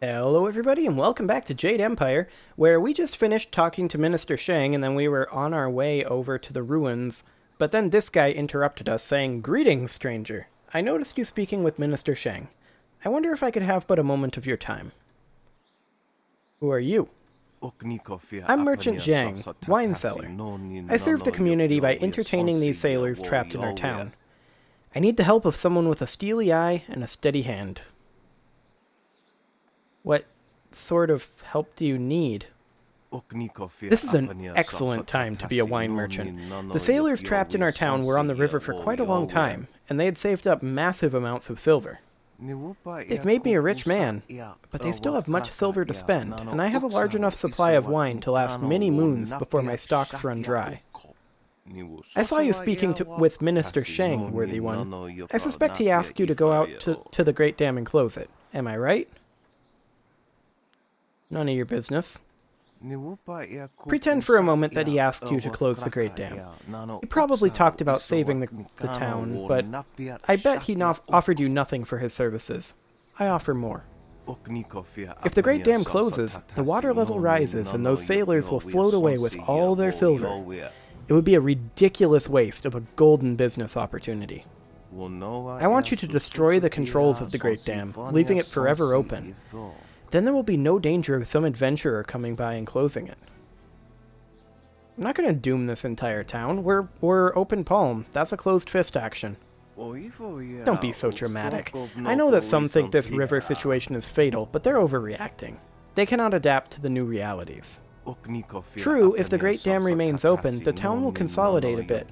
Hello everybody and welcome back to Jade Empire, where we just finished talking to Minister Shang and then we were on our way over to the ruins, but then this guy interrupted us saying, "Greetings, stranger. I noticed you speaking with Minister Shang. I wonder if I could have but a moment of your time." "Who are you?" "I'm Merchant Zhang, wine seller. I serve the community by entertaining these sailors trapped in our town. I need the help of someone with a steely eye and a steady hand." "What sort of help do you need?" "This is an excellent time to be a wine merchant. The sailors trapped in our town were on the river for quite a long time, and they had saved up massive amounts of silver. They've made me a rich man, but they still have much silver to spend, and I have a large enough supply of wine to last many moons before my stocks run dry. I saw you speaking with Minister Shang, worthy one. I suspect he asked you to go out to the Great Dam and close it. Am I right?" "None of your business. Pretend for a moment that he asked you to close the Great Dam. He probably talked about saving the town, but I bet he offered you nothing for his services. I offer more. If the Great Dam closes, the water level rises and those sailors will float away with all their silver. It would be a ridiculous waste of a golden business opportunity. I want you to destroy the controls of the Great Dam, leaving it forever open. Then there will be no danger of some adventurer coming by and closing it. I'm not going to doom this entire town. We're open palm. That's a closed fist action." "Don't be so dramatic. I know that some think this river situation is fatal, but they're overreacting. They cannot adapt to the new realities. True, if the Great Dam remains open, the town will consolidate a bit.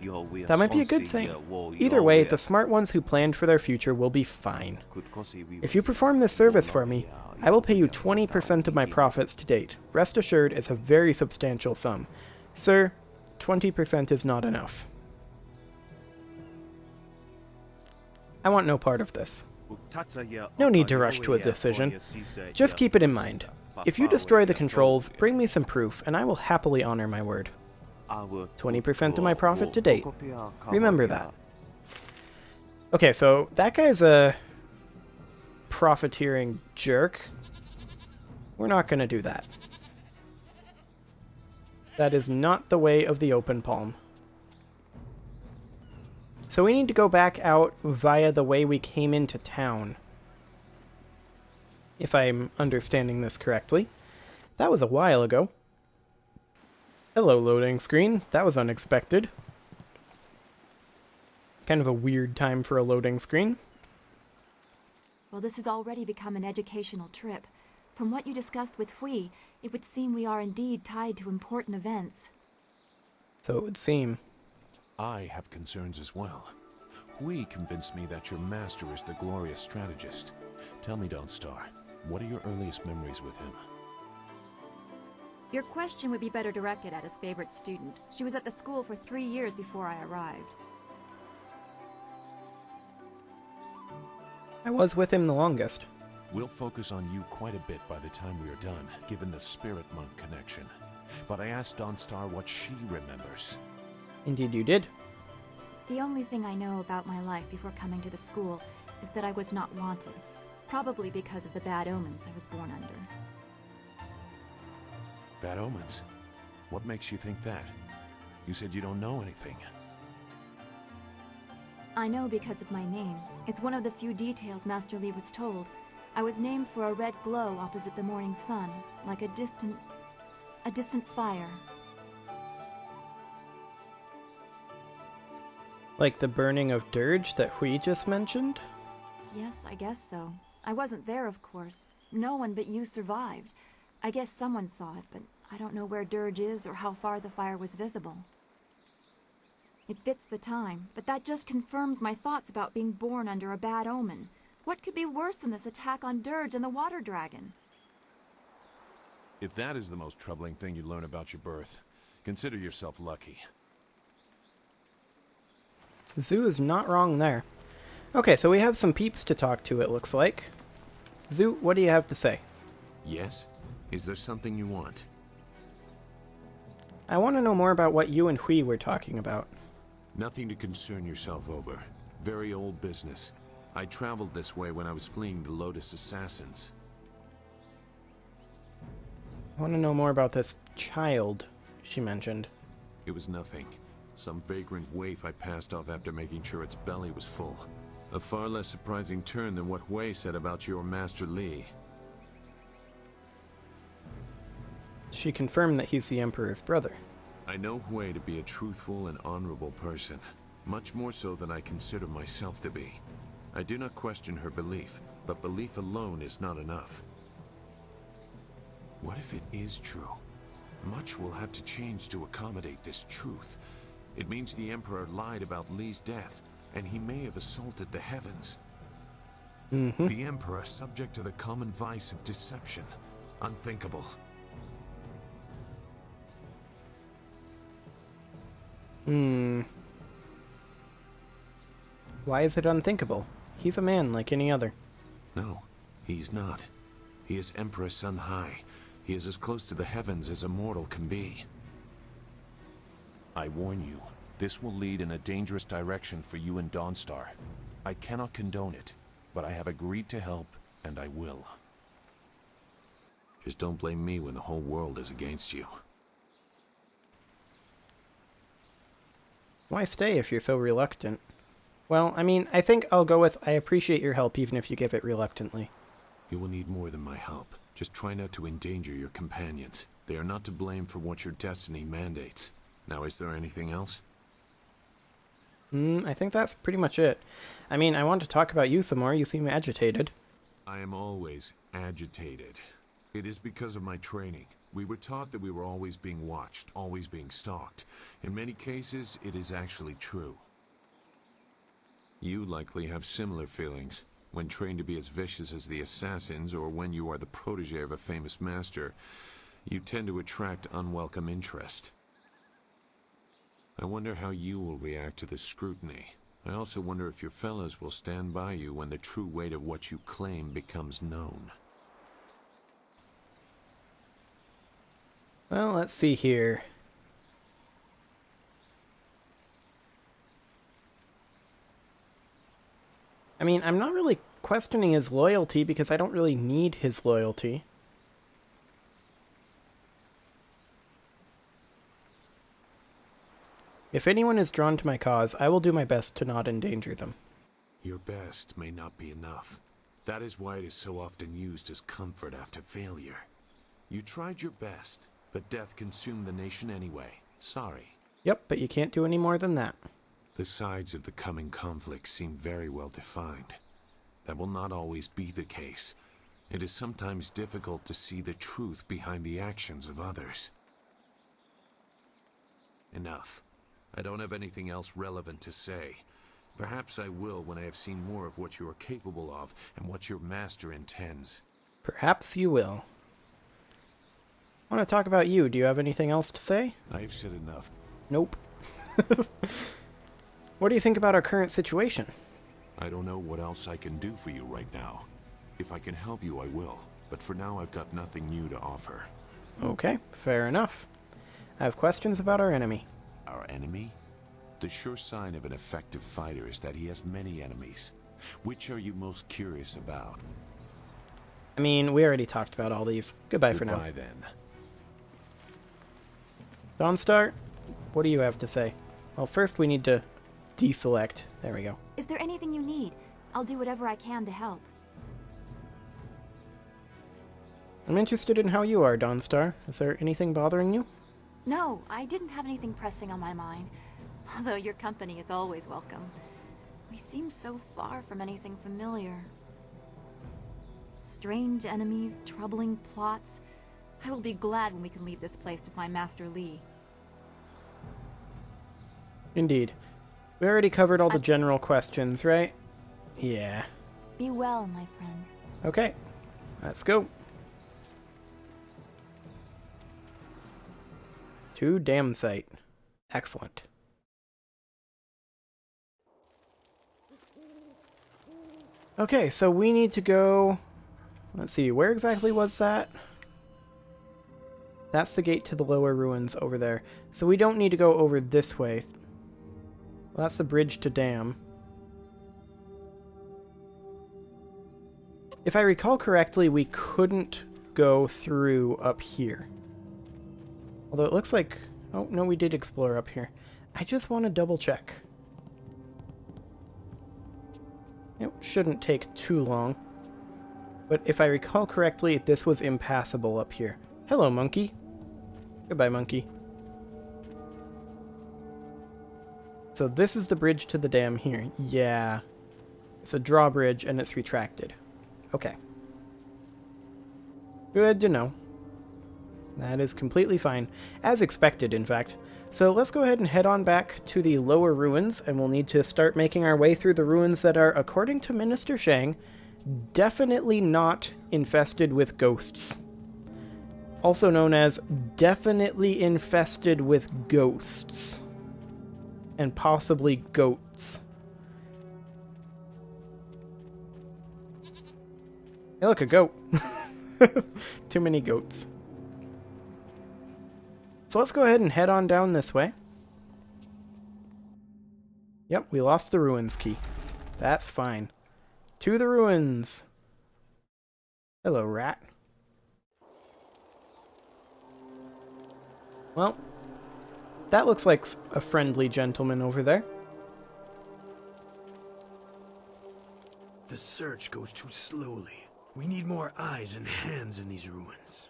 That might be a good thing. Either way, the smart ones who planned for their future will be fine. If you perform this service for me, I will pay you 20% of my profits to date. Rest assured, it's a very substantial sum. Sir, 20% is not enough. I want no part of this. No need to rush to a decision. Just keep it in mind. If you destroy the controls, bring me some proof, and I will happily honor my word. 20% of my profit to date. Remember that." Okay, so that guy's a profiteering jerk. We're not going to do that. That is not the way of the open palm. So we need to go back out via the way we came into town, if I'm understanding this correctly. That was a while ago. Hello, loading screen. That was unexpected. Kind of a weird time for a loading screen. "Well, this has already become an educational trip. From what you discussed with Hui, it would seem we are indeed tied to important events." So it would seem. I have concerns as well. Hui convinced me that your master is the glorious strategist. Tell me, Dawnstar, what are your earliest memories with him? Your question would be better directed at his favorite student. She was at the school for 3 years before I arrived. I was with him the longest. We'll focus on you quite a bit by the time we are done, given the Spirit Monk connection. But I asked Dawnstar what she remembers. Indeed you did. The only thing I know about my life before coming to the school is that I was not wanted, probably because of the bad omens I was born under. Bad omens? What makes you think that? You said you don't know anything. I know because of my name. It's one of the few details Master Li was told. I was named for a red glow opposite the morning sun, like a distant fire. Like the burning of Dirge that Hui just mentioned? Yes, I guess so. I wasn't there, of course. No one but you survived. I guess someone saw it, but I don't know where Dirge is or how far the fire was visible. It fits the time, but that just confirms my thoughts about being born under a bad omen. What could be worse than this attack on Dirge and the water dragon? If that is the most troubling thing you learn about your birth, consider yourself lucky. Zoo is not wrong there. Okay, so we have some peeps to talk to, it looks like. Zoo, what do you have to say? Yes? Is there something you want? I want to know more about what you and Hui were talking about. Nothing to concern yourself over. Very old business. I traveled this way when I was fleeing the Lotus Assassins. I want to know more about this child she mentioned. It was nothing. Some vagrant waif I passed off after making sure its belly was full. A far less surprising turn than what Hui said about your Master Li. She confirmed that he's the Emperor's brother. I know Hui to be a truthful and honorable person, much more so than I consider myself to be. I do not question her belief, but belief alone is not enough. What if it is true? Much will have to change to accommodate this truth. It means the Emperor lied about Li's death, and he may have assaulted the heavens. The Emperor subject to the common vice of deception. Unthinkable. Why is it unthinkable? He's a man like any other. No, he's not. He is Emperor Sun Hai. He is as close to the heavens as a mortal can be. I warn you, this will lead in a dangerous direction for you and Dawnstar. I cannot condone it, but I have agreed to help, and I will. Just don't blame me when the whole world is against you. Why stay if you're so reluctant? Well, I mean, I think I'll go with I appreciate your help even if you give it reluctantly. You will need more than my help. Just try not to endanger your companions. They are not to blame for what your destiny mandates. Now, is there anything else? I think that's pretty much it. I mean, I want to talk about you some more. You seem agitated. I am always agitated. It is because of my training. We were taught that we were always being watched, always being stalked. In many cases, it is actually true. You likely have similar feelings. When trained to be as vicious as the assassins, or when you are the protege of a famous master, you tend to attract unwelcome interest. I wonder how you will react to this scrutiny. I also wonder if your fellows will stand by you when the true weight of what you claim becomes known. Well, let's see here. I mean, I'm not really questioning his loyalty because I don't really need his loyalty. If anyone is drawn to my cause, I will do my best to not endanger them. Your best may not be enough. That is why it is so often used as comfort after failure. You tried your best, but death consumed the nation anyway. Sorry. Yep, but you can't do any more than that. The sides of the coming conflict seem very well defined. That will not always be the case. It is sometimes difficult to see the truth behind the actions of others. Enough. I don't have anything else relevant to say. Perhaps I will when I have seen more of what you are capable of and what your master intends. Perhaps you will. I want to talk about you. Do you have anything else to say? I've said enough. Nope. What do you think about our current situation? I don't know what else I can do for you right now. If I can help you, I will. But for now, I've got nothing new to offer. Okay, fair enough. I have questions about our enemy. Our enemy? The sure sign of an effective fighter is that he has many enemies. Which are you most curious about? I mean, we already talked about all these. Goodbye for now. Goodbye then. Dawnstar, what do you have to say? Well, first we need to deselect. There we go. Is there anything you need? I'll do whatever I can to help. I'm interested in how you are, Dawnstar. Is there anything bothering you? No, I didn't have anything pressing on my mind. Although your company is always welcome. We seem so far from anything familiar. Strange enemies, troubling plots. I will be glad when we can leave this place to find Master Li. Indeed. We already covered all the general questions, right? Yeah. Be well, my friend. Okay. Let's go. To Dam Site. Excellent. Okay, so we need to go... Let's see, where exactly was that? That's the gate to the lower ruins over there. So we don't need to go over this way. Well, that's the bridge to Dam. If I recall correctly, we couldn't go through up here. Although it looks like... Oh, no, we did explore up here. I just want to double check. It shouldn't take too long. But if I recall correctly, this was impassable up here. Hello, monkey. Goodbye, monkey. So this is the bridge to the dam here. Yeah. It's a drawbridge and it's retracted. Okay. Good to know. That is completely fine. As expected, in fact. So let's go ahead and head on back to the lower ruins, and we'll need to start making our way through the ruins that are, according to Minister Shang, definitely not infested with ghosts. Also known as definitely infested with ghosts. And possibly goats. Hey, look, a goat. Too many goats. So let's go ahead and head on down this way. Yep, we lost the ruins key. That's fine. To the ruins. Hello, rat. Well, that looks like a friendly gentleman over there. The search goes too slowly. We need more eyes and hands in these ruins.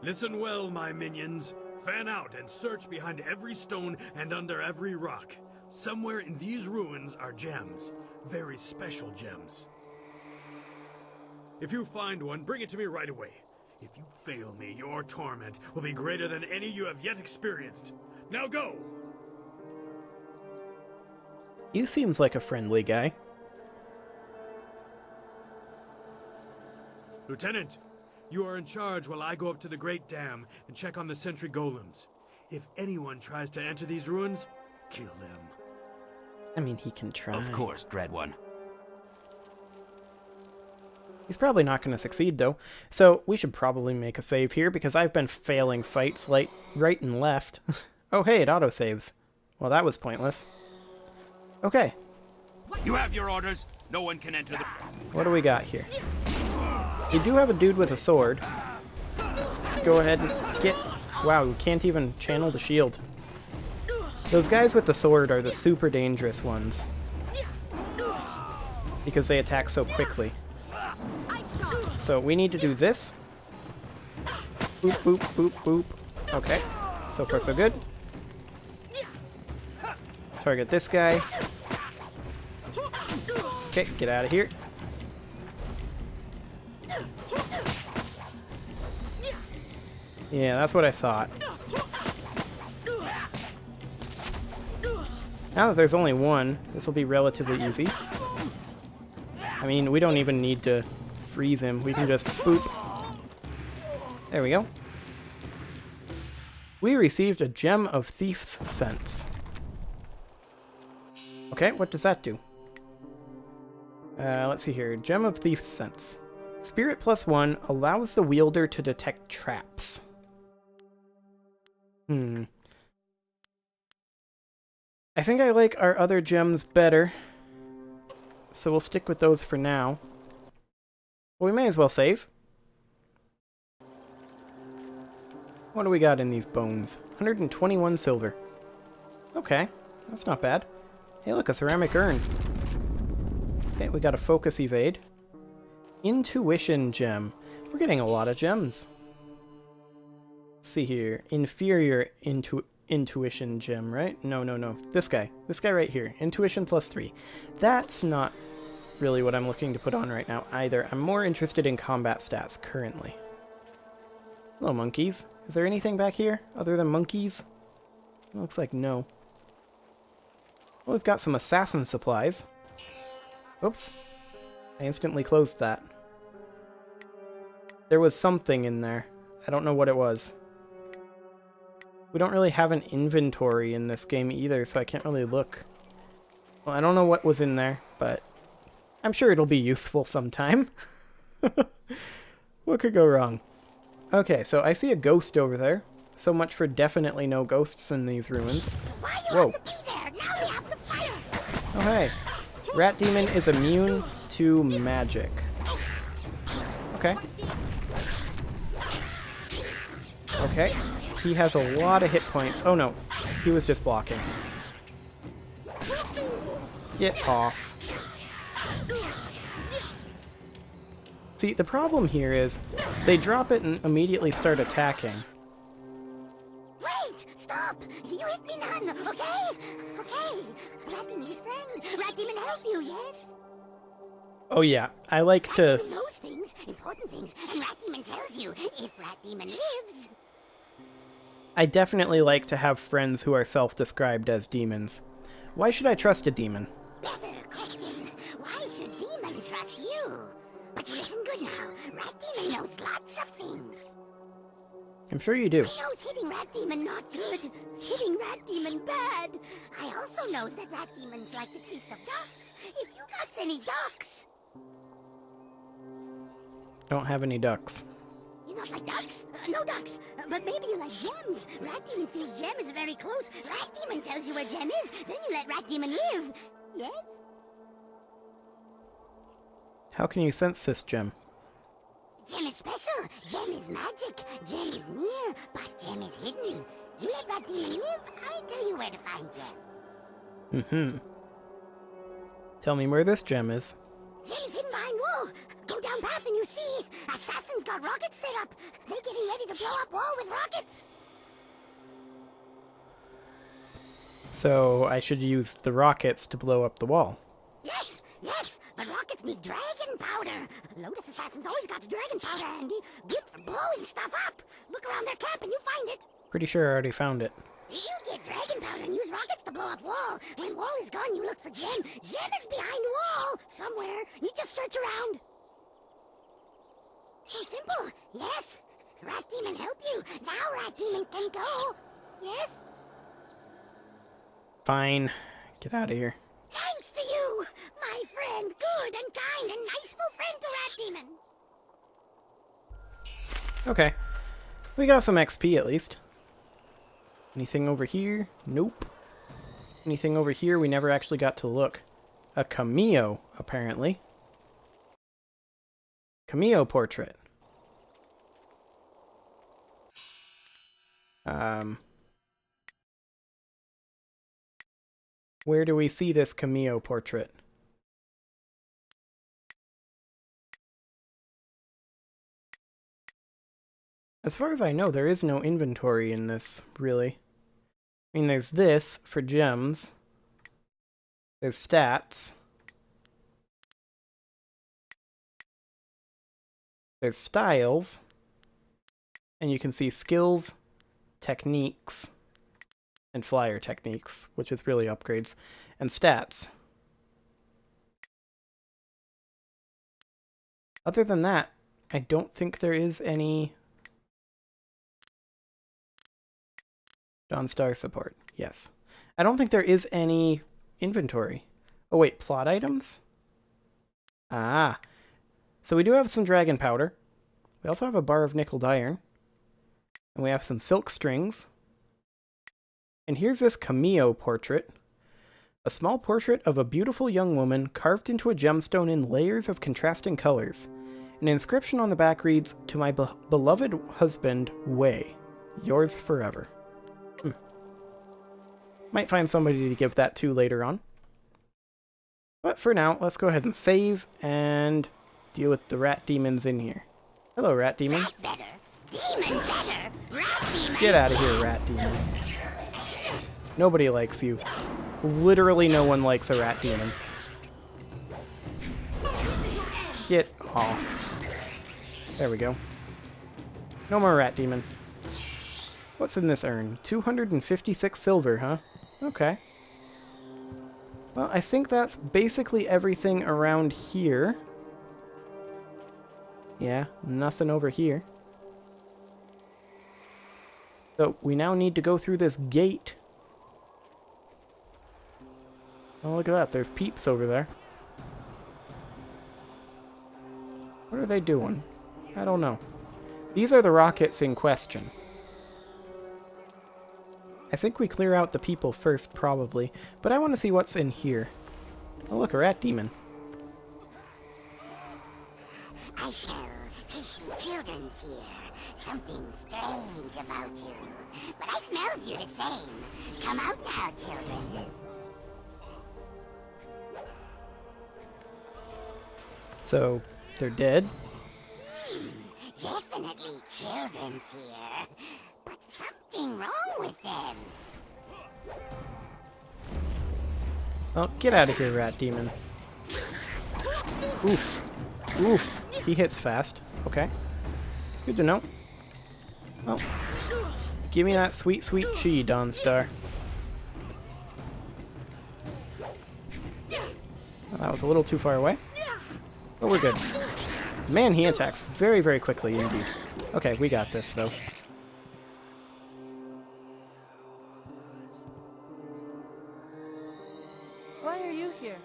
Listen well, my minions. Fan out and search behind every stone and under every rock. Somewhere in these ruins are gems. Very special gems. If you find one, bring it to me right away. If you fail me, your torment will be greater than any you have yet experienced. Now go! He seems like a friendly guy. Lieutenant, you are in charge while I go up to the Great Dam and check on the sentry golems. If anyone tries to enter these ruins, kill them. I mean, he can try. Of course, Dread One. He's probably not going to succeed, though. So we should probably make a save here, because I've been failing fights like right and left. Oh, hey, it autosaves. Well, that was pointless. Okay. You have your orders. No one can enter the... What do we got here? We do have a dude with a sword. Let's go ahead and get... Wow, we can't even channel the shield. Those guys with the sword are the super dangerous ones. Because they attack so quickly. So we need to do this. Boop, boop, boop, boop. Okay. So far so good. Target this guy. Okay, get out of here. Yeah, that's what I thought. Now that there's only one, this will be relatively easy. I mean, we don't even need to freeze him. We can just boop. There we go. We received a Gem of Thief's Sense. Okay, what does that do? Let's see here. Gem of Thief's Sense. Spirit +1 allows the wielder to detect traps. I think I like our other gems better, so we'll stick with those for now. Well, we may as well save. What do we got in these bones? 121 silver. Okay, that's not bad. Hey, look, a ceramic urn. Okay, we got a focus evade. Intuition gem. We're getting a lot of gems. Let's see here. Inferior intuition gem, right? No. This guy. This guy right here. Intuition +3. That's not really what I'm looking to put on right now either. I'm more interested in combat stats currently. Hello, monkeys. Is there anything back here other than monkeys? It looks like no. Well, we've got some assassin supplies. Oops. I instantly closed that. There was something in there. I don't know what it was. We don't really have an inventory in this game either, so I can't really look. Well, I don't know what was in there, but I'm sure it'll be useful sometime. What could go wrong? Okay, so I see a ghost over there. So much for definitely no ghosts in these ruins. Why you Whoa. have to be there? Now we have to fight! Oh, hey. Rat Demon is immune to magic. Okay. Okay. He has a lot of hit points. Oh, no. He was just blocking. Get off. See, the problem here is they drop it and immediately start attacking. Wait! Stop! You hit me none, okay? Okay. Rat Demon's friend. Rat Demon help you, yes? Oh yeah, I like to... Rat Demon knows things, important things, and Rat Demon tells you if Rat Demon lives. I definitely like to have friends who are self-described as demons. Why should I trust a demon? Better question. Why should Demon trust you? But listen good now. Rat Demon knows lots of things. I'm sure you do. He knows hitting Rat Demon not good, hitting Rat Demon bad. I also knows that Rat Demons like the taste of ducks. If you got any ducks. Don't have any ducks. You not like ducks? No ducks. But maybe you like gems. Rat Demon feels gem is very close. Rat Demon tells you where gem is. Then you let Rat Demon live. Yes? How can you sense this gem? Gem is special. Gem is magic. Gem is near, but gem is hidden. You let Rat Demon live, I tell you where to find gem. Mm-hmm. Tell me where this gem is. Gem is hidden behind wall. Go down path and you see. Assassins got rockets set up. They're getting ready to blow up wall with rockets. So I should use the rockets to blow up the wall. Yes, yes, but rockets need dragon powder. Lotus Assassins always got dragon powder handy. Good for blowing stuff up. Look around their camp and you find it. Pretty sure I already found it. You get dragon powder and use rockets to blow up wall. When wall is gone, you look for gem. Gem is behind wall somewhere. You just search around. So simple. Yes. Rat Demon help you. Now Rat Demon can go. Yes? Fine. Get out of here. Thanks to you, my friend. Good and kind and niceful friend to Rat Demon. Okay. We got some XP at least. Anything over here? Nope. Anything over here? We never actually got to look. A cameo, apparently. Cameo portrait. Where do we see this cameo portrait? As far as I know, there is no inventory in this, really. I mean, there's this for gems. There's stats. There's styles. And you can see skills, techniques, and flyer techniques, which is really upgrades, and stats. Other than that, I don't think there is any... Dawnstar support, yes. I don't think there is any inventory. Oh wait, plot items? Ah. So we do have some dragon powder. We also have a bar of nickel iron. And we have some silk strings. And here's this cameo portrait. A small portrait of a beautiful young woman carved into a gemstone in layers of contrasting colors. An inscription on the back reads, "To my beloved husband, Wei. Yours forever." Might find somebody to give that to later on. But for now, let's go ahead and save and deal with the rat demons in here. Hello, rat demon. Rat better. Demon better. Rat Demon. Get out of here, rat demon. Nobody likes you. Literally no one likes a rat demon. Get off. There we go. No more rat demon. What's in this urn? 256 silver, huh? Okay. Well, I think that's basically everything around here. Yeah, nothing over here. So we now need to go through this gate. Oh, look at that. There's peeps over there. What are they doing? I don't know. These are the rockets in question. I think we clear out the people first, probably. But I want to see what's in here. Oh, look, a rat demon. I smell tasty children's here. Something strange about you. But I smells you the same. Come out now, children. So, they're dead? Definitely children's here. But something wrong with them. Oh, get out of here, rat demon. Oof. Oof. He hits fast. Okay. Good to know. Oh. Give me that sweet, sweet chi, Dawnstar. Well, that was a little too far away. But we're good. Man, he attacks very, very quickly indeed. Okay, we got this, though. Why are you here?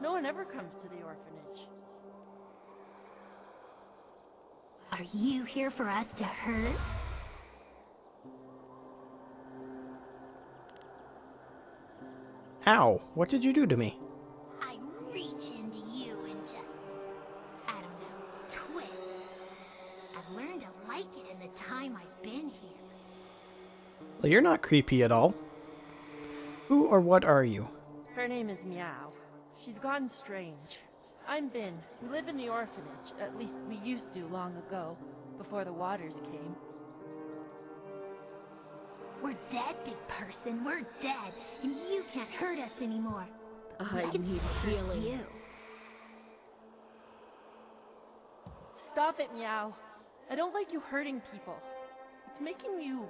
No one ever comes to the orphanage. Are you here for us to hurt? Ow! What did you do to me? I reach into you and just, I don't know, twist. I've learned to like it in the time I've been here. Well, you're not creepy at all. Who or what are you? Her name is Meow. She's gone strange. I'm Bin. We live in the orphanage. At least we used to long ago, before the waters came. We're dead, big person. We're dead, and you can't hurt us anymore. I need healing. You. Stop it, Meow. I don't like you hurting people. It's making you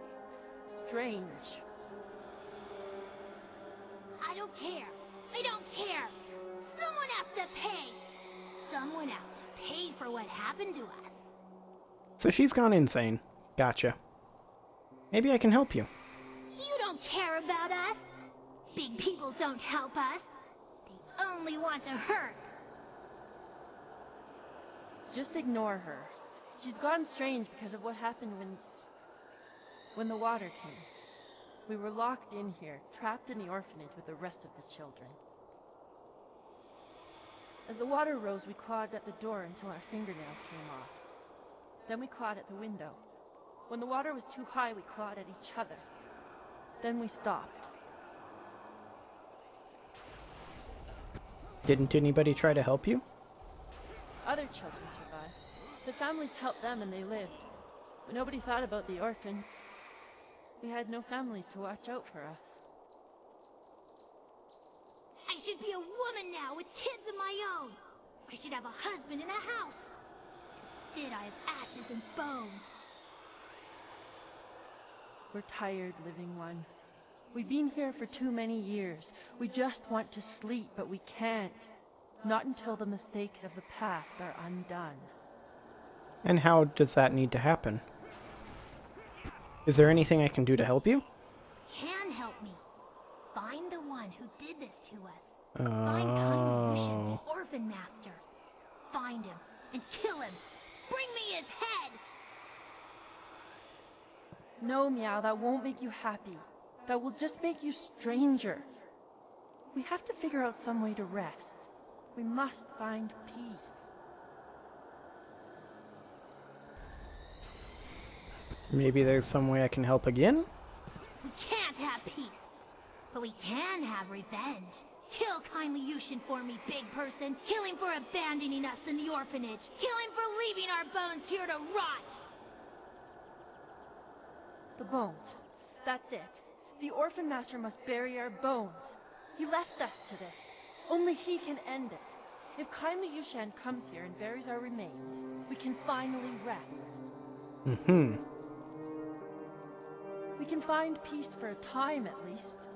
strange. I don't care. I don't care. Someone has to pay. Someone has to pay for what happened to us. So she's gone insane. Gotcha. Maybe I can help you. You don't care about us. Big people don't help us. They only want to hurt. Just ignore her. She's gone strange because of what happened when the water came. We were locked in here, trapped in the orphanage with the rest of the children. As the water rose, we clawed at the door until our fingernails came off. Then we clawed at the window. When the water was too high, we clawed at each other. Then we stopped. Didn't anybody try to help you? Other children survived. The families helped them and they lived. But nobody thought about the orphans. We had no families to watch out for us. I should be a woman now with kids of my own. I should have a husband and a house. Instead, I have ashes and bones. We're tired, living one. We've been here for too many years. We just want to sleep, but we can't. Not until the mistakes of the past are undone. And how does that need to happen? Is there anything I can do to help you? Can help me. Find the one who did this to us. Find Kind Yushin, the orphan master. Find him and kill him. Bring me his head. No, Meow, that won't make you happy. That will just make you stranger. We have to figure out some way to rest. We must find peace. Maybe there's some way I can help again? We can't have peace, but we can have revenge. Kill kindly Yushin for me, big person. Kill him for abandoning us in the orphanage. Kill him for leaving our bones here to rot. The bones. That's it. The orphan master must bury our bones. He left us to this. Only he can end it. If kindly Yushan comes here and buries our remains, we can finally rest. Mm-hmm. We can find peace for a time at least.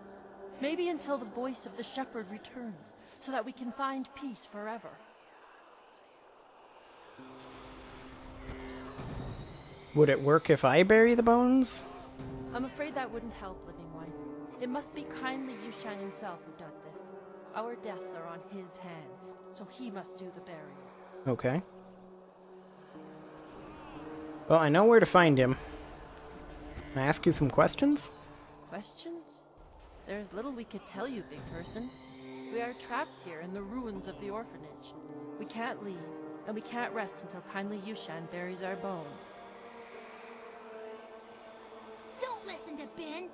Maybe until the voice of the shepherd returns, so that we can find peace forever. Would it work if I bury the bones? I'm afraid that wouldn't help, living one. It must be kindly Yushan himself who does this. Our deaths are on his hands, so he must do the burial. Okay. Well, I know where to find him. Can I ask you some questions? Questions? There's little we could tell you, big person. We We are trapped here in the ruins of the orphanage. We can't leave, and we can't rest until kindly Yushan buries our bones. Don't listen to Ben.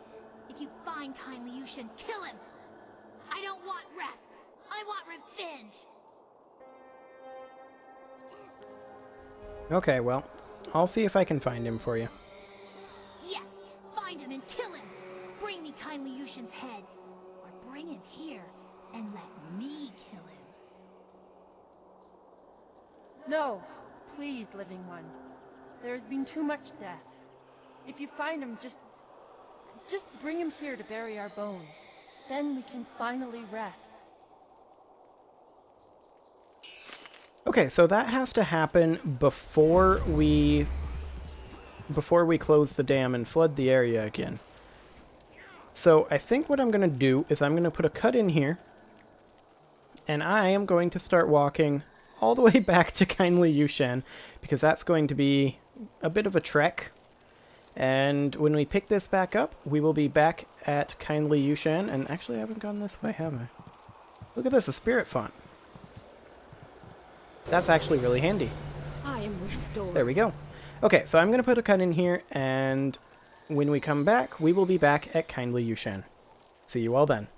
If you find kindly Yushan, kill him. I don't want rest. I want revenge. Okay, well, I'll see if I can find him for you. Yes, find him and kill him. Bring me kindly Yushan's head. Or bring him here and let me kill him. No, please, living one. There has been too much death. If you find him, just bring him here to bury our bones. Then we can finally rest. Okay, so that has to happen before we close the dam and flood the area again. So I think what I'm going to do is I'm going to put a cut in here, and I am going to start walking all the way back to kindly Yushan, because that's going to be a bit of a trek. And when we pick this back up, we will be back at kindly Yushan. And actually, I haven't gone this way, have I? Look at this, a spirit font. That's actually really handy. I am restored. There we go. Okay, so I'm going to put a cut in here, and when we come back, we will be back at kindly Yushan. See you all then.